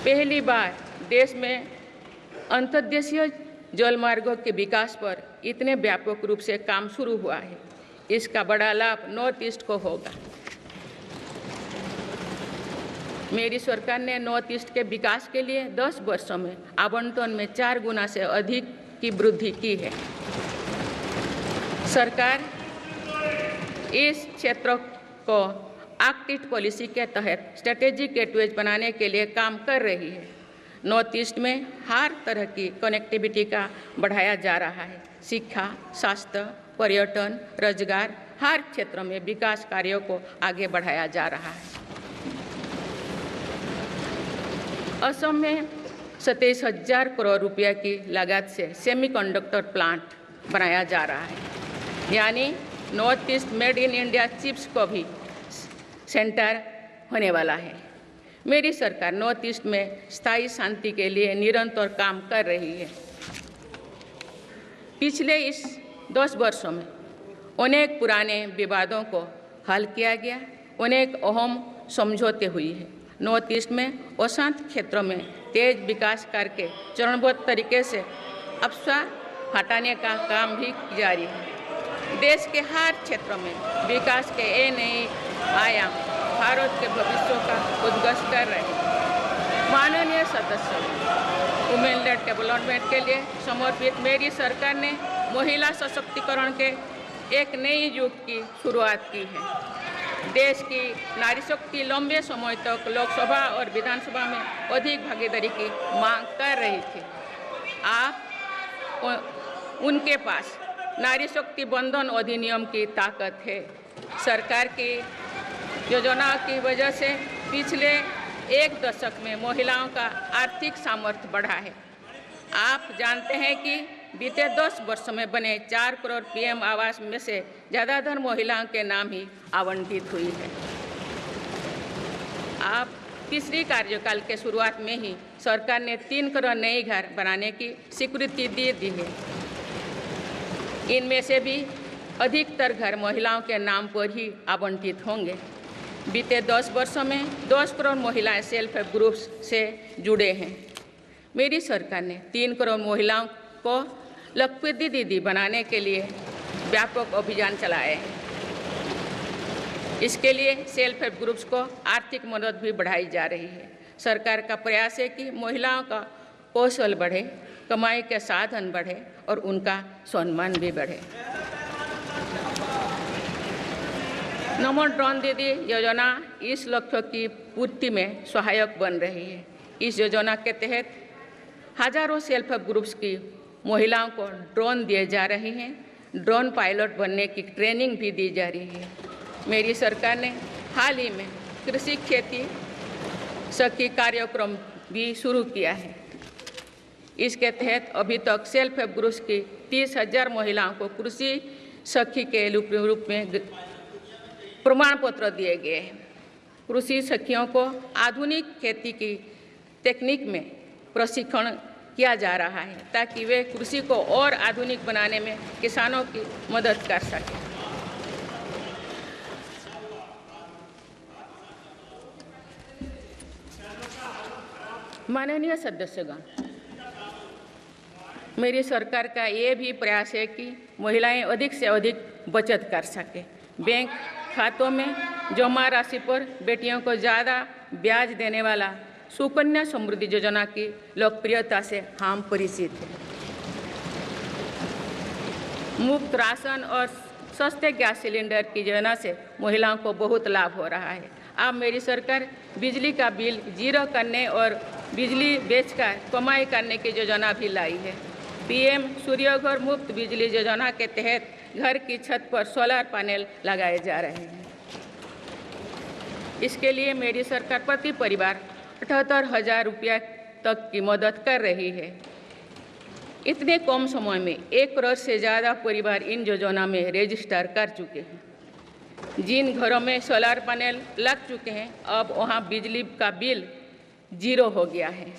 पहली बार देश में अंतर्देशीय जल मार्गों के विकास पर इतने व्यापक रूप से काम शुरू हुआ है। इसका बड़ा लाभ नॉर्थ ईस्ट को होगा। मेरी सरकार ने नॉर्थ ईस्ट के विकास के लिए 10 वर्षों में आवंटन में 4 गुना से अधिक की वृद्धि की है। सरकार इस क्षेत्र को एक्ट ईस्ट पॉलिसी के तहत स्ट्रेटेजिक गेटवेज बनाने के लिए काम कर रही है। नॉर्थ ईस्ट में हर तरह की कनेक्टिविटी का बढ़ाया जा रहा है। शिक्षा, स्वास्थ्य, पर्यटन, रोजगार, हर क्षेत्र में विकास कार्यों को आगे बढ़ाया जा रहा है। असम में 27,000 करोड़ रुपये की लागत से सेमीकंडक्टर प्लांट बनाया जा रहा है, यानी north east made in India chips को भी सेंटर होने वाला है। मेरी सरकार नॉर्थ ईस्ट में स्थायी शांति के लिए निरंतर काम कर रही है। पिछले इस 10 वर्षों में अनेक पुराने विवादों को हल किया गया, अनेक अहम समझौते हुई है। नॉर्थ ईस्ट में अशांत क्षेत्रों में तेज विकास करके चरणबद्ध तरीके से अफवाह हटाने का काम भी जारी है। देश के हर क्षेत्रों में विकास के ये नए आयाम भारत के भविष्य का उद्घोष कर रहे हैं। माननीय सदस्य, वुमेन लेड डेवलपमेंट के लिए समर्पित मेरी सरकार ने महिला सशक्तिकरण के एक नई युग की शुरुआत की है। देश की नारी शक्ति लंबे समय तक लोकसभा और विधानसभा में अधिक भागीदारी की मांग कर रही थी। आप उनके पास नारी शक्ति बंधन अधिनियम की ताकत है। सरकार की योजनाओं की वजह से पिछले 1 दशक में महिलाओं का आर्थिक सामर्थ्य बढ़ा है। आप जानते हैं कि बीते 10 वर्षों में बने 4 करोड़ पीएम आवास में से ज़्यादातर महिलाओं के नाम ही आवंटित हुई है। आप तीसरी कार्यकाल के शुरुआत में ही सरकार ने 3 करोड़ नए घर बनाने की स्वीकृति दे दी है। इनमें से भी अधिकतर घर महिलाओं के नाम पर ही आवंटित होंगे। बीते 10 वर्षों में 10 करोड़ महिलाएं सेल्फ हेल्प ग्रुप्स से जुड़े हैं। मेरी सरकार ने 3 करोड़ महिलाओं को लखपति दीदी बनाने के लिए व्यापक अभियान चलाए हैं। इसके लिए सेल्फ हेल्प ग्रुप्स को आर्थिक मदद भी बढ़ाई जा रही है। सरकार का प्रयास है कि महिलाओं का कौशल बढ़े, कमाई के साधन बढ़े और उनका सम्मान भी बढ़े। नमो ड्रोन दीदी योजना इस लक्ष्य की पूर्ति में सहायक बन रही है। इस योजना के तहत हजारों सेल्फ हेल्प ग्रुप्स की महिलाओं को ड्रोन दिए जा रहे हैं। ड्रोन पायलट बनने की ट्रेनिंग भी दी जा रही है। मेरी सरकार ने हाल ही में कृषि खेती सखी कार्यक्रम भी शुरू किया है। इसके तहत अभी तक सेल्फ हेल्प ग्रुप्स की 30,000 महिलाओं को कृषि सखी के रूप में प्रमाण पत्र दिए गए हैं। कृषि सखियों को आधुनिक खेती की तकनीक में प्रशिक्षण किया जा रहा है ताकि वे कृषि को और आधुनिक बनाने में किसानों की मदद कर सकें। माननीय सदस्यगण, मेरी सरकार का ये भी प्रयास है कि महिलाएं अधिक से अधिक बचत कर सकें। बैंक खातों में जमा राशि पर बेटियों को ज़्यादा ब्याज देने वाला सुकन्या समृद्धि योजना की लोकप्रियता से हम परिचित हैं। मुफ्त राशन और सस्ते गैस सिलेंडर की योजना से महिलाओं को बहुत लाभ हो रहा है। अब मेरी सरकार बिजली का बिल जीरो करने और बिजली बेचकर कमाई करने की योजना भी लाई है। पीएम सूर्यघर मुफ्त बिजली योजना के तहत घर की छत पर सोलर पैनल लगाए जा रहे हैं। इसके लिए मेरी सरकार प्रति परिवार 78,000 रुपया तक की मदद कर रही है। इतने कम समय में 1 करोड़ से ज़्यादा परिवार इन योजना में रजिस्टर कर चुके हैं। जिन घरों में सोलर पैनल लग चुके हैं, अब वहां बिजली का बिल जीरो हो गया है।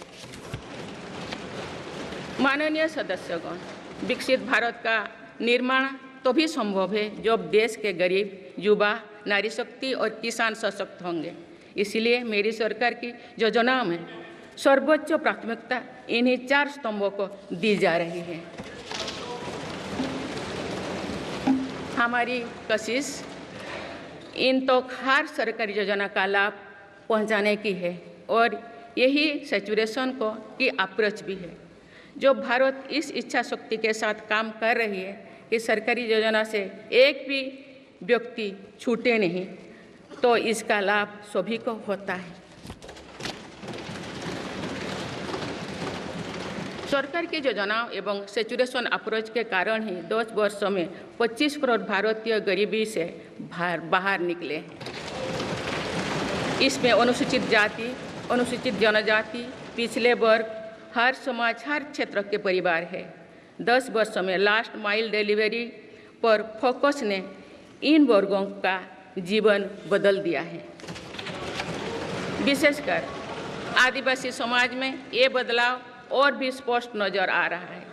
माननीय सदस्यगण, विकसित भारत का निर्माण तभी संभव है जब देश के गरीब, युवा, नारी शक्ति और किसान सशक्त होंगे। इसलिए मेरी सरकार की योजनाओं में सर्वोच्च प्राथमिकता इन्हीं 4 स्तंभों को दी जा रही है। हमारी कोशिश इन तो हर सरकारी योजना का लाभ पहुंचाने की है और यही सैचुरेशन को की अप्रोच भी है। जो भारत इस इच्छा शक्ति के साथ काम कर रही है कि सरकारी योजना से एक भी व्यक्ति छूटे नहीं, तो इसका लाभ सभी को होता है। सरकार की योजनाओं एवं सैचुरेशन अप्रोच के कारण ही 10 वर्षों में 25 करोड़ भारतीय गरीबी से बाहर निकले हैं। इसमें अनुसूचित जाति, अनुसूचित जनजाति, पिछले वर्ग, हर समाज, हर क्षेत्र के परिवार है। 10 वर्षों में लास्ट माइल डिलीवरी पर फोकस ने इन वर्गों का जीवन बदल दिया है। विशेषकर आदिवासी समाज में ये बदलाव और भी स्पष्ट नजर आ रहा है।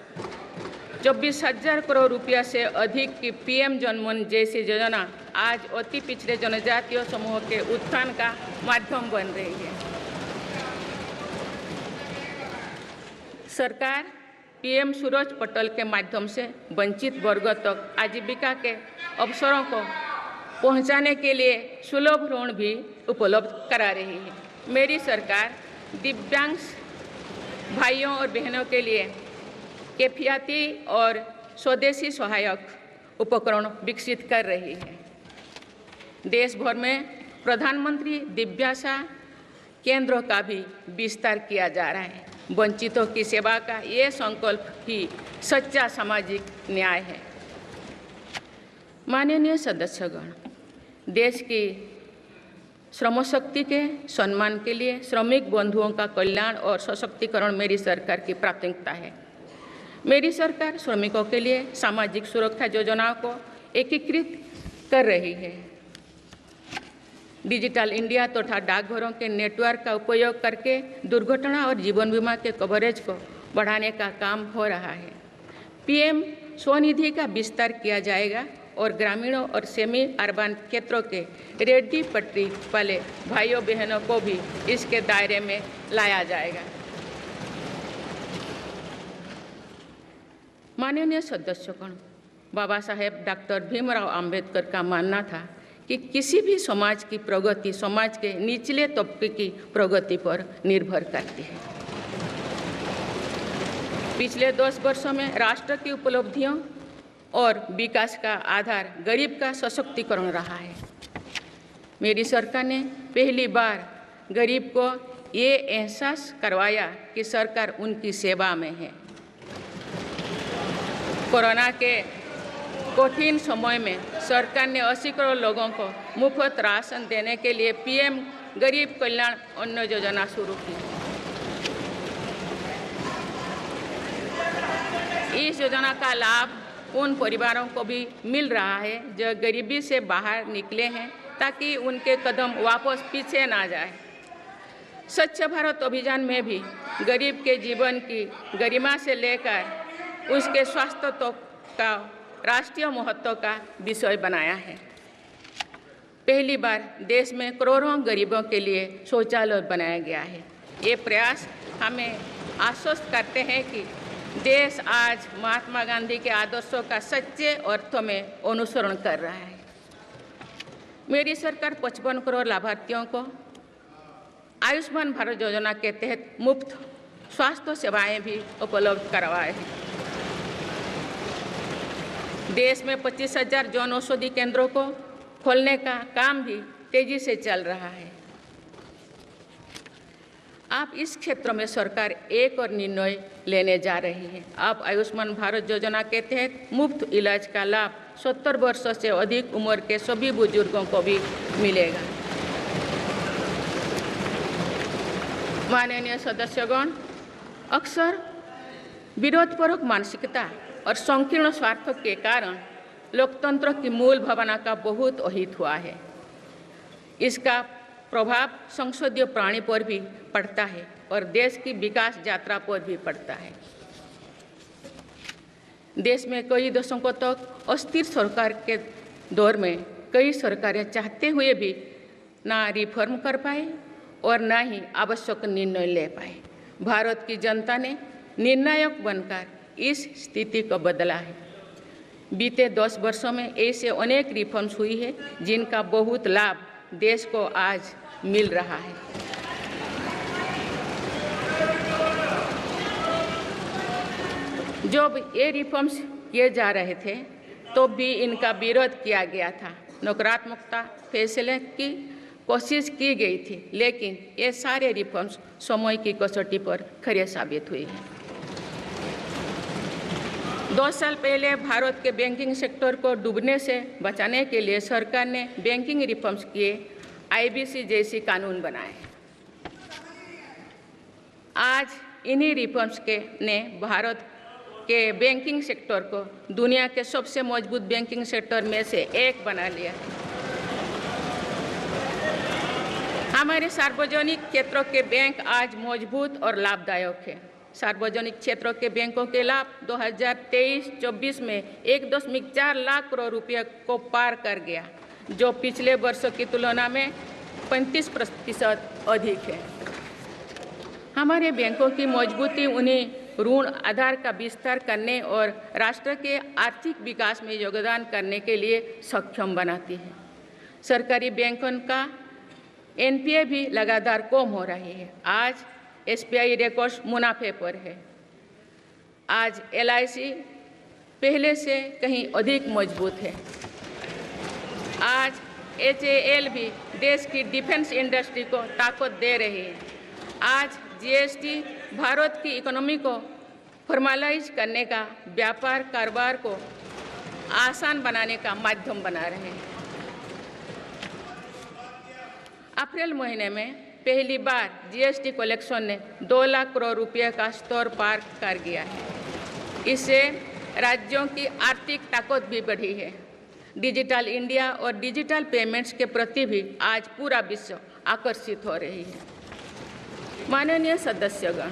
24,000 करोड़ रुपया से अधिक की पीएम जनमन जैसी योजना आज अति पिछड़े जनजातीय समूह के उत्थान का माध्यम बन रही है। सरकार पीएम सूरज पटल के माध्यम से वंचित वर्गों तक आजीविका के अवसरों को पहुंचाने के लिए सुलभ ऋण भी उपलब्ध करा रही है। मेरी सरकार दिव्यांग भाइयों और बहनों के लिए किफायती और स्वदेशी सहायक उपकरण विकसित कर रही है। देश भर में प्रधानमंत्री दिव्याशा केंद्रों का भी विस्तार किया जा रहा है। वंचितों की सेवा का ये संकल्प ही सच्चा सामाजिक न्याय है। माननीय सदस्यगण, देश की श्रमशक्ति के सम्मान के लिए श्रमिक बंधुओं का कल्याण और सशक्तिकरण मेरी सरकार की प्राथमिकता है। मेरी सरकार श्रमिकों के लिए सामाजिक सुरक्षा योजनाओं को एकीकृत कर रही है। डिजिटल इंडिया तथा डाकघरों के नेटवर्क का उपयोग करके दुर्घटना और जीवन बीमा के कवरेज को बढ़ाने का काम हो रहा है। पीएम स्वनिधि का विस्तार किया जाएगा और ग्रामीणों और सेमी अर्बन क्षेत्रों के रेहड़ी पटरी वाले भाइयों बहनों को भी इसके दायरे में लाया जाएगा। माननीय सदस्यगण, बाबा साहेब डॉक्टर भीमराव अंबेडकर का मानना था कि किसी भी समाज की प्रगति समाज के निचले तबके की प्रगति पर निर्भर करती है। पिछले 10 वर्षों में राष्ट्र की उपलब्धियों और विकास का आधार गरीब का सशक्तिकरण रहा है। मेरी सरकार ने पहली बार गरीब को ये एहसास करवाया कि सरकार उनकी सेवा में है। कोरोना के कठिन समय में सरकार ने 80 करोड़ लोगों को मुफ्त राशन देने के लिए पीएम गरीब कल्याण अन्न योजना शुरू की। इस योजना का लाभ उन परिवारों को भी मिल रहा है जो गरीबी से बाहर निकले हैं, ताकि उनके कदम वापस पीछे ना जाए। स्वच्छ भारत अभियान में भी गरीब के जीवन की गरिमा से लेकर उसके स्वास्थ्य तक का राष्ट्रीय महत्व का विषय बनाया है। पहली बार देश में करोड़ों गरीबों के लिए शौचालय बनाया गया है। ये प्रयास हमें आश्वस्त करते हैं कि देश आज महात्मा गांधी के आदर्शों का सच्चे अर्थों में अनुसरण कर रहा है। मेरी सरकार 55 करोड़ लाभार्थियों को आयुष्मान भारत योजना के तहत मुफ्त स्वास्थ्य सेवाएं भी उपलब्ध करवाए हैं। देश में 25,000 जन औषधि केंद्रों को खोलने का काम भी तेजी से चल रहा है। आप इस क्षेत्र में सरकार एक और निर्णय लेने जा रही है। आप आयुष्मान भारत योजना के तहत मुफ्त इलाज का लाभ 70 वर्ष से अधिक उम्र के सभी बुजुर्गों को भी मिलेगा। माननीय सदस्यगण, अक्सर विरोधपूर्वक मानसिकता और संकीर्ण स्वार्थ के कारण लोकतंत्र की मूल भावना का बहुत अहित हुआ है। इसका प्रभाव संसदीय प्रणाली पर भी पड़ता है और देश की विकास यात्रा पर भी पड़ता है। देश में कई दशकों तक अस्थिर सरकार के दौर में कई सरकारें चाहते हुए भी ना रिफॉर्म कर पाए और ना ही आवश्यक निर्णय ले पाए। भारत की जनता ने निर्णायक बनकर इस स्थिति को बदला है। बीते 10 वर्षों में ऐसे अनेक रिफॉर्म्स हुई है जिनका बहुत लाभ देश को आज मिल रहा है। जब ये रिफॉर्म्स किए जा रहे थे तो भी इनका विरोध किया गया था, नकारात्मकता फैसले की कोशिश की गई थी, लेकिन ये सारे रिफॉर्म्स समय की कसौटी पर खरे साबित हुए हैं। 2 साल पहले भारत के बैंकिंग सेक्टर को डूबने से बचाने के लिए सरकार ने बैंकिंग रिफॉर्म्स किए, IBC जैसी कानून बनाए। आज इन्हीं रिफॉर्म्स ने भारत के बैंकिंग सेक्टर को दुनिया के सबसे मजबूत बैंकिंग सेक्टर में से एक बना लिया। हमारे सार्वजनिक क्षेत्रों के बैंक आज मजबूत और लाभदायक है। सार्वजनिक क्षेत्रों के बैंकों के लाभ 2023-24 में 1.4 लाख करोड़ रुपये को पार कर गया, जो पिछले वर्षों की तुलना में 35% अधिक है। हमारे बैंकों की मजबूती उन्हें ऋण आधार का विस्तार करने और राष्ट्र के आर्थिक विकास में योगदान करने के लिए सक्षम बनाती है। सरकारी बैंकों का NPA भी लगातार कम हो रही है। आज SBI रिकॉर्ड मुनाफे पर है। आज LIC पहले से कहीं अधिक मजबूत है। आज HAL भी देश की डिफेंस इंडस्ट्री को ताकत दे रही है। आज GST भारत की इकोनॉमी को फॉर्मलाइज करने का, व्यापार कारोबार को आसान बनाने का माध्यम बना रहे हैं। अप्रैल महीने में पहली बार GST कलेक्शन ने 2 लाख करोड़ रुपये का स्तर पार कर गया है। इससे राज्यों की आर्थिक ताकत भी बढ़ी है। डिजिटल इंडिया और डिजिटल पेमेंट्स के प्रति भी आज पूरा विश्व आकर्षित हो रही है। माननीय सदस्यगण,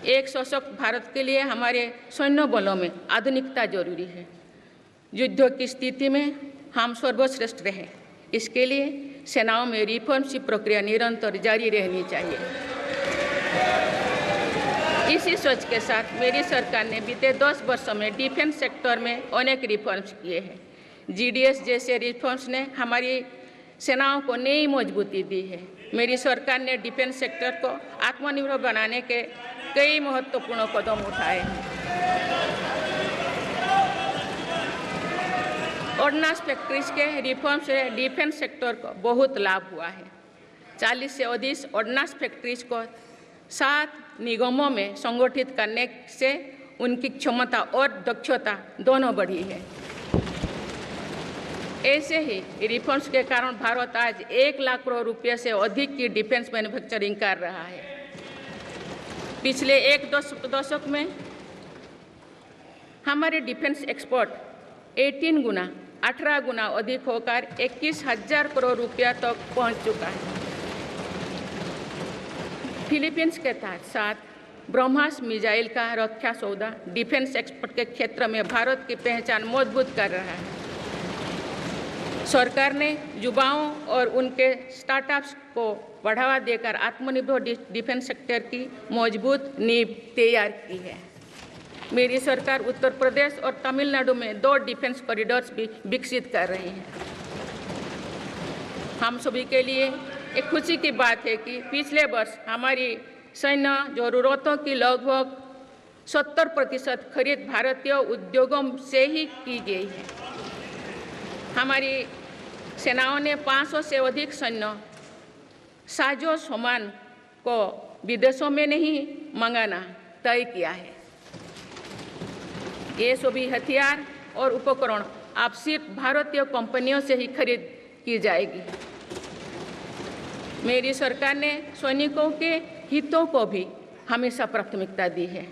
एक सशक्त भारत के लिए हमारे सैन्य बलों में आधुनिकता जरूरी है। युद्ध की स्थिति में हम सर्वश्रेष्ठ रहें, इसके लिए सेनाओं में रिफॉर्म्स की प्रक्रिया निरंतर जारी रहनी चाहिए। इसी सोच के साथ मेरी सरकार ने बीते 10 वर्षों में डिफेंस सेक्टर में अनेक रिफॉर्म्स किए हैं। GDS जैसे रिफॉर्म्स ने हमारी सेनाओं को नई मजबूती दी है। मेरी सरकार ने डिफेंस सेक्टर को आत्मनिर्भर बनाने के कई महत्वपूर्ण कदम उठाए हैं। ऑर्डिनेंस फैक्ट्रीज के रिफॉर्म से डिफेंस सेक्टर को बहुत लाभ हुआ है। 40 से अधिक ऑर्डिनेंस फैक्ट्रीज को 7 निगमों में संगठित करने से उनकी क्षमता और दक्षता दोनों बढ़ी है। ऐसे ही रिफॉर्म्स के कारण भारत आज 1 लाख करोड़ रुपये से अधिक की डिफेंस मैन्युफैक्चरिंग कर रहा है। पिछले एक दशक में हमारे डिफेंस एक्सपोर्ट 18 गुना अधिक होकर 21,000 करोड़ रुपया तक पहुंच चुका है। फिलीपींस के साथ ब्रह्मास मिसाइल का रक्षा सौदा डिफेंस एक्सपोर्ट के क्षेत्र में भारत की पहचान मजबूत कर रहा है। सरकार ने युवाओं और उनके स्टार्टअप्स को बढ़ावा देकर आत्मनिर्भर डिफेंस सेक्टर की मजबूत नींव तैयार की है। मेरी सरकार उत्तर प्रदेश और तमिलनाडु में 2 डिफेंस कॉरिडोर्स भी विकसित कर रही है। हम सभी के लिए एक खुशी की बात है कि पिछले वर्ष हमारी सैन्य जरूरतों की लगभग 70% खरीद भारतीय उद्योगों से ही की गई है। हमारी सेनाओं ने 500 से अधिक सैन्य साजो सामान को विदेशों में नहीं मंगाना तय किया है। ये सभी हथियार और उपकरण अब सिर्फ भारतीय कंपनियों से ही खरीद की जाएगी। मेरी सरकार ने सैनिकों के हितों को भी हमेशा प्राथमिकता दी है।